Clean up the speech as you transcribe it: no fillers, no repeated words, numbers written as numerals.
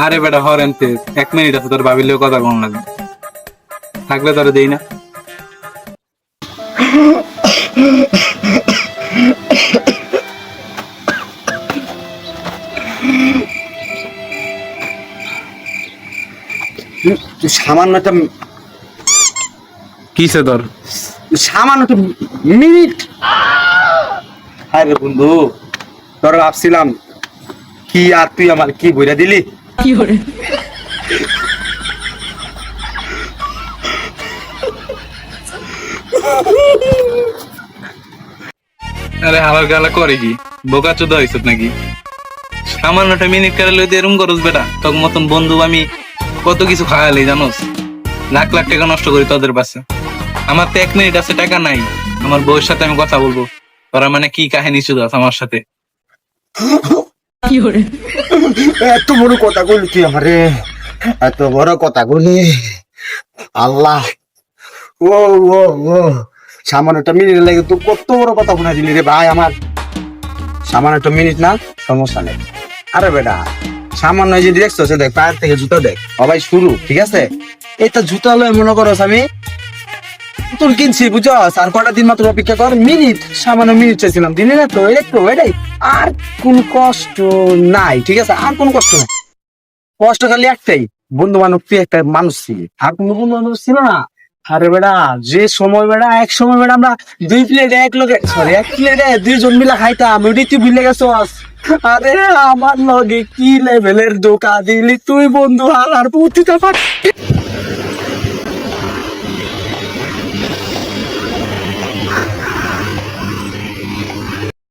আরে বেটা হরেনতে 1 মিনিট আছে, তোর ভাবিলেও কথা কম লাগবে, থাকলে তোর দেই না। সামান্য একটা কিসে তোর? সামান্য একটা মিনিট। আরে বন্ধু, তোর ভাবছিলাম কি, আর তুই আমার কি বইরা দিলি। আরে হালার গালা করে কি, বোকা চোদা হইছ নাকি? সামান্যটা মিনিট কারে লইতে এরম করস বেটা? তোর মতন বন্ধু আমি কত কিছু খাওয়ালি জানোস, লাখ লাখ টাকা নষ্ট করি তোদের পাশে। আমার তো 1 মিনিট আছে, টাকা নাই, আমার বউয়ের সাথে আমি কথা বলবো। তোরা মানে কি কাহিনী শুধু আমার সাথে? এত বড় কথা কইলি তুই আমারে, এত বড় কথা কইলি। আল্লাহ, ও ও ও সামান্য একটা মিনিট লাগে তুই কত বড় কথা শোনা দিলি রে ভাই আমার। সামান্য একটা মিনিট না, সমস্যা নেই। আরে বেটা, সামান্য যে দেখছো সে দেখ, পায়ের থেকে জুতা দেখ, সবাই শুরু, ঠিক আছে? এটা জুতা লয় মনে করো আমি তোর কিনছি, বুঝছো? আর কটা দিন মাত্র অপেক্ষা কর। মিনিট, সামান্য মিনিট চাইছিলাম, দিলি না তো, এটাই। আর কোন কষ্ট নাই, ঠিক আছে? আর কোন কষ্ট নাই, কষ্ট খালি একটাই, বন্ধু বান্ধব, তুই একটা মানুষ ছিলি, আর কোন বন্ধু বান্ধব ছিল না। আরে বেটা, যে সময় বেটা, এক সময় বেটা আমরা 2 প্লেট এক লোকে, সরি 1 প্লেটে 2 জন মিলা খাইতাম, ওইটাই তুই ভুলে গেছস। আরে আমার লগে কি লেভেলের ধোঁকা দিলি তুই বন্ধু, হালার পুতিটা ফাট।